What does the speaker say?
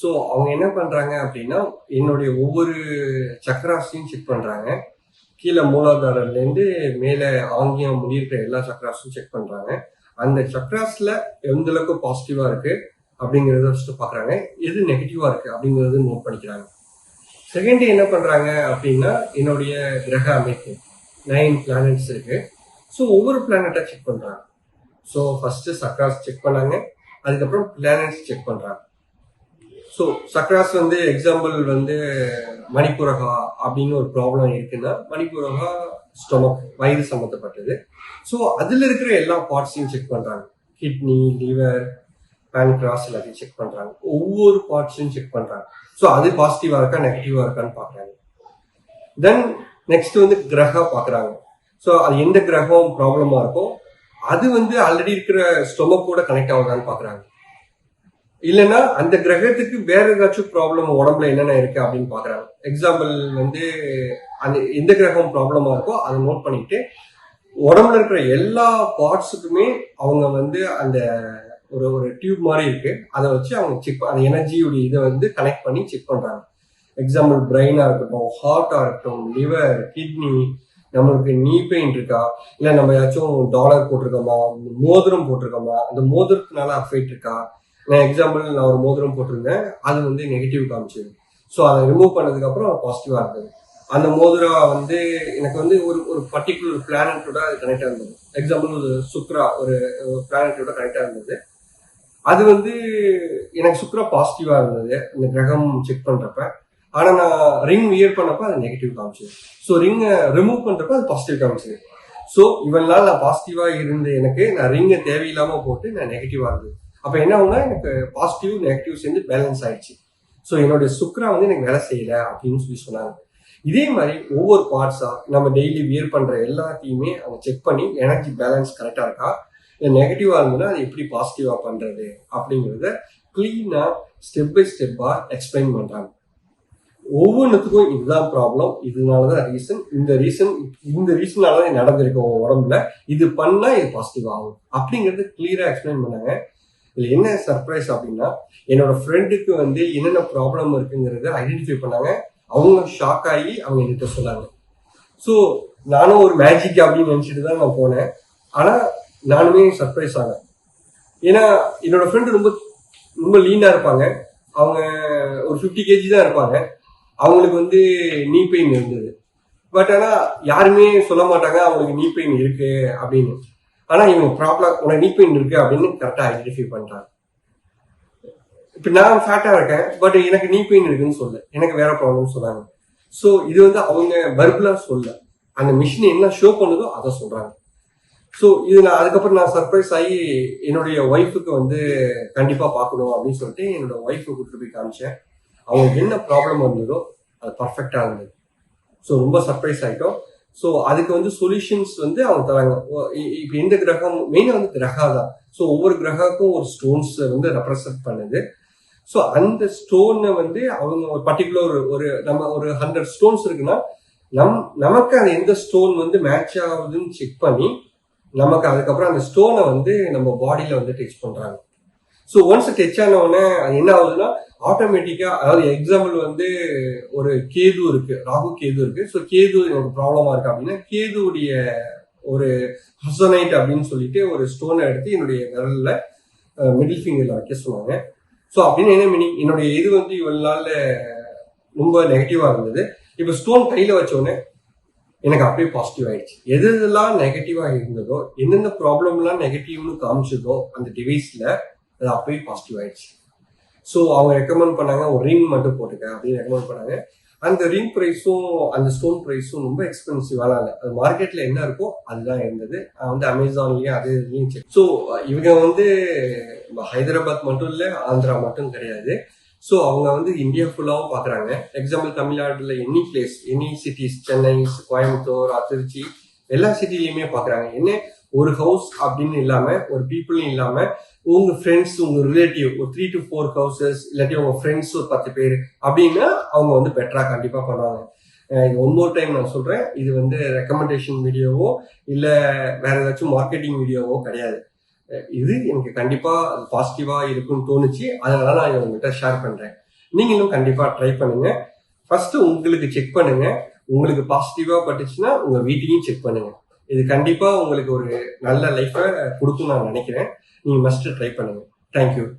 So அவங்க என்ன பண்றாங்க அப்படின்னா என்னுடைய ஒவ்வொரு சக்கராஸையும் செக் பண்றாங்க. கீழே மூலாதாரம்லேருந்து மேலே ஆங்கியம் முடியிருக்கிற எல்லா சக்கராஸும் செக் பண்றாங்க. அந்த சக்கராஸ்ல எந்த அளவுக்கு பாசிட்டிவா இருக்கு அப்படிங்கிறத ஃபர்ஸ்ட் பாக்குறாங்க. எது நெகட்டிவா இருக்கு அப்படிங்கறது நோட் பண்ணிக்கிறாங்க. செகண்ட் என்ன பண்றாங்க அப்படின்னா என்னுடைய கிரக அமைப்பு 9 பிளானட்ஸ் இருக்கு. ஸோ ஒவ்வொரு பிளானட்டா செக் பண்றாங்க. ஸோ ஃபர்ஸ்ட் சக்ராஸ் செக் பண்ணாங்க, அதுக்கப்புறம் பிளானட்ஸ் செக் பண்றாங்க. ஸோ சக்ராஸ் வந்து எக்ஸாம்பிள் வந்து மணிப்புரகா அப்படின்னு ஒரு ப்ராப்ளம் இருக்குன்னா, மணிப்புரகா ஸ்டொமக் வயிறு சம்மந்தப்பட்டது. ஸோ அதுல இருக்கிற எல்லா பார்ட்ஸையும் செக் பண்றாங்க. கிட்னி, லிவர், பேன்கிராஸ் எல்லாத்தையும் செக் பண்றாங்க. ஒவ்வொரு பார்ட்ஸையும் செக் பண்றாங்க. ஸோ அது பாசிட்டிவா இருக்கா நெகட்டிவா இருக்கான்னு பாக்குறாங்க. தென் நெக்ஸ்ட் வந்து கிரகா பாக்குறாங்க. ஸோ அது எந்த கிரகம் ப்ராப்ளமா இருக்கோ அது வந்து ஆல்ரெடி இருக்கிற ஸ்டொமக்கோட கனெக்ட் ஆகுதான்னு பாக்குறாங்க. இல்லைன்னா அந்த கிரகத்துக்கு வேற ஏதாச்சும் ப்ராப்ளம் உடம்புல என்னென்ன இருக்கு அப்படின்னு பாக்குறாங்க. எக்ஸாம்பிள் வந்து அந்த எந்த கிரகம் ப்ராப்ளமா இருக்கோ அதை நோட் பண்ணிட்டு உடம்புல இருக்கிற எல்லா பார்ட்ஸுக்குமே அவங்க வந்து அந்த ஒரு ஒரு டியூப் மாதிரி இருக்கு, அதை வச்சு அவங்க செக் அந்த எனர்ஜியுடைய இதை வந்து கனெக்ட் பண்ணி செக் பண்றாங்க. எக்ஸாம்பிள் பிரெயினா இருக்கட்டும், ஹார்ட்டா இருக்கட்டும், லிவர், கிட்னி, நம்மளுக்கு நீ பெயின் இருக்கா, இல்லை நம்ம ஏதாச்சும் டாலர் போட்டிருக்கோமா, மோதிரம் போட்டிருக்கோமா, அந்த மோதிரத்தினால அஃபெக்ட் இருக்கா. நான் ஒரு மோதிரம் போட்டிருந்தேன், அது வந்து நெகட்டிவ் காமிச்சது. ஸோ அதை ரிமூவ் பண்ணதுக்கு அப்புறம் பாசிட்டிவா இருந்தது. அந்த மோதிரம் வந்து எனக்கு வந்து ஒரு ஒரு பர்டிகுலர் பிளானட்டோட அது கனெக்டா இருந்தது. எக்ஸாம்பிள் ஒரு சுக்ரா ஒரு பிளானட்டோட கனெக்டா இருந்தது. அது வந்து எனக்கு சுக்ரா பாசிட்டிவா இருந்தது இந்த கிரகம் செக் பண்றப்ப. ஆனா நான் ரிங் வியர் பண்ணப்ப அது நெகட்டிவ் காமிச்சது. ஸோ ரிங்கை ரிமூவ் பண்றப்ப அது பாசிட்டிவ் காமிச்சது. ஸோ இவ்வளவு நாள் நான் பாசிட்டிவா இருந்து எனக்கு நான் ரிங்கை தேவையில்லாம போட்டு நான் நெகட்டிவா இருந்தது. அப்ப என்ன ஆகுனா எனக்கு பாசிட்டிவ் நெகட்டிவ் சேர்ந்து பேலன்ஸ் ஆயிடுச்சு. ஸோ என்னுடைய சுக்ரா வந்து எனக்கு வேலை செய்யல அப்படின்னு சொல்லி சொன்னாங்க. இதே மாதிரி ஒவ்வொரு பார்ட்ஸா நம்ம டெய்லி வியர் பண்ற எல்லாத்தையுமே அவங்க செக் பண்ணி எனர்ஜி பேலன்ஸ் கரெக்டா இருக்கா, இல்லை நெகட்டிவா இருந்ததுன்னா அது எப்படி பாசிட்டிவா பண்றது அப்படிங்கிறத கிளீனா ஸ்டெப் பை ஸ்டெப்பா எக்ஸ்பிளைன் பண்றாங்க. ஒவ்வொன்றுத்துக்கும் இதுதான் ப்ராப்ளம், இதனாலதான் ரீசன், இந்த ரீசனாலதான் நடந்திருக்கு உங்க உடம்புல, இது பண்ணா இது பாசிட்டிவ் ஆகும் அப்படிங்கறது கிளியரா எக்ஸ்பிளைன் பண்ணாங்க. இதுல என்ன சர்ப்ரைஸ் அப்படின்னா என்னோட ஃப்ரெண்டுக்கு வந்து என்னென்ன ப்ராப்ளம் இருக்குங்கிறத ஐடென்டிஃபை பண்ணாங்க. அவங்க ஷாக் ஆகி அவங்க என்கிட்ட சொன்னாங்க. ஸோ நானும் ஒரு மேஜிக் அப்படின்னு நினைச்சிட்டு தான் நான் போனேன். ஆனா நானுமே சர்ப்ரைஸ் ஆனேன். ஏன்னா என்னோட ஃப்ரெண்டு ரொம்ப ரொம்ப லீனா இருப்பாங்க. அவங்க ஒரு 50 kg தான் இருப்பாங்க. அவங்களுக்கு வந்து நீ பெயின் இருந்தது. பட் ஆனா யாருமே சொல்ல மாட்டாங்க அவங்களுக்கு நீ பெயின் இருக்கு அப்படின்னு. ஆனா இவங்க ப்ராப்ளம் உனக்கு நீ பெயின் இருக்கு அப்படின்னு கரெக்டா ஐடென்டிஃபை பண்றாங்க. இப்ப நான் ஃபேட்டா இருக்கேன், பட் எனக்கு நீ பெயின் இருக்குன்னு சொல்ல, எனக்கு வேற ப்ராப்ளம் சொன்னாங்க. ஸோ இது வந்து அவங்க பர்பலா சொல்ல, அந்த மிஷின் என்ன ஷோ பண்ணுதோ அதை சொல்றாங்க. ஸோ இது நான் அதுக்கப்புறம் நான் சர்ப்ரைஸ் ஆகி என்னுடைய ஒய்ஃபுக்கு வந்து கண்டிப்பா பார்க்கணும் அப்படின்னு சொல்லிட்டு என்னோட ஒய்ஃபை கூட்டிட்டு போய் காமிச்சேன். அவங்களுக்கு என்ன ப்ராப்ளம் இருந்ததோ அது பர்ஃபெக்டா இருந்தது. ஸோ ரொம்ப சர்ப்ரைஸ் ஆயிட்டோம். ஸோ அதுக்கு வந்து சொல்யூஷன்ஸ் வந்து அவங்க தராங்க. இப்போ எந்த கிரகம் மெயினாக வந்து கிரகா தான். ஸோ ஒவ்வொரு கிரகக்கும் ஒரு ஸ்டோன்ஸ் வந்து ரெப்ரசன்ட் பண்ணுது. ஸோ அந்த ஸ்டோனை வந்து அவங்க ஒரு பர்டிகுலர் ஒரு நம்ம ஒரு 100 ஸ்டோன்ஸ் இருக்குன்னா நமக்கு அந்த எந்த ஸ்டோன் வந்து மேட்ச் ஆகுதுன்னு செக் பண்ணி நமக்கு அதுக்கப்புறம் அந்த ஸ்டோனை வந்து நம்ம பாடியில வந்து டச் பண்றாங்க. ஸோ ஒன்ஸ் டச் ஆன உடனே அது என்ன ஆகுதுன்னா ஆட்டோமேட்டிக்கா, அதாவது எக்ஸாம்பிள் வந்து ஒரு கேது இருக்கு, ராகு கேது இருக்கு. ஸோ கேது எனக்கு ப்ராப்ளமா இருக்கு அப்படின்னா கேதுவுடைய ஒரு ஹசனைட் அப்படின்னு சொல்லிட்டு ஒரு ஸ்டோனை எடுத்து என்னுடைய விரல்ல மிடில் ஃபிங்கர்ல வைக்க சொன்னாங்க. ஸோ அப்படின்னு என்ன மீனிங், என்னுடைய இது வந்து இவ்வளவு நாள்ல ரொம்ப நெகட்டிவா இருந்தது, இப்போ ஸ்டோன் கையில வச்ச உடனே எனக்கு அப்படியே பாசிட்டிவ் ஆயிடுச்சு. எதெல்லாம் நெகட்டிவா இருந்ததோ, எந்தெந்த ப்ராப்ளம்லாம் நெகட்டிவ்னு காமிச்சதோ அந்த டிவைஸ்ல அது அப்படியே பாசிட்டிவ் ஆயிடுச்சு. ஸோ அவங்க ரெக்கமெண்ட் பண்ணாங்க ஒரு ரிங் மட்டும் போட்டுக்க அப்படின்னு ரெக்கமெண்ட் பண்ணாங்க. அந்த ரிங் ப்ரைஸும் அந்த ஸ்டோன் ப்ரைஸும் ரொம்ப எக்ஸ்பென்சிவான இல்லை, அது மார்க்கெட்ல என்ன இருக்கோ அதுதான் இருந்தது. வந்து அமேசான்லயும் அது இதுலயும் செக். ஸோ இவங்க வந்து ஹைதராபாத் மட்டும் இல்லை, ஆந்திரா மட்டும் கிடையாது. ஸோ அவங்க வந்து இந்தியா ஃபுல்லாவும் பாக்குறாங்க. எக்ஸாம்பிள் தமிழ்நாட்டுல any place, any cities, Chennai, Coimbatore, Trichy, எல்லா சிட்டிலையுமே பாக்குறாங்க. என்ன ஒரு ஹவுஸ் அப்படின்னு இல்லாம, ஒரு பீப்புளும் இல்லாம, உங்க ஃப்ரெண்ட்ஸ், உங்க ரிலேட்டிவ் ஒரு 3 to 4 ஹவுசஸ், இல்லாட்டி உங்க ஃப்ரெண்ட்ஸ் ஒரு 10 பேர் அப்படின்னா அவங்க வந்து பெட்டரா கண்டிப்பா பண்ணுவாங்க. ஒன் மோர் டைம் நான் சொல்றேன், இது வந்து ரெக்கமெண்டேஷன் வீடியோவோ இல்ல வேற ஏதாச்சும் மார்க்கெட்டிங் வீடியோவோ கிடையாது. இது எனக்கு கண்டிப்பா பாசிட்டிவா இருக்குன்னு தோணுச்சு, அதனால நான் உங்ககிட்ட ஷேர் பண்றேன். நீங்களும் கண்டிப்பா ட்ரை பண்ணுங்க. ஃபர்ஸ்ட் உங்களுக்கு செக் பண்ணுங்க. உங்களுக்கு பாசிட்டிவா பட்டுச்சுன்னா உங்க வீட்டையும் செக் பண்ணுங்க. இது கண்டிப்பா உங்களுக்கு ஒரு நல்ல லைஃபை கொடுக்கும் நான் நினைக்கிறேன். நீங்க மஸ்ட் ட்ரை பண்ணுங்க. தேங்க்யூ.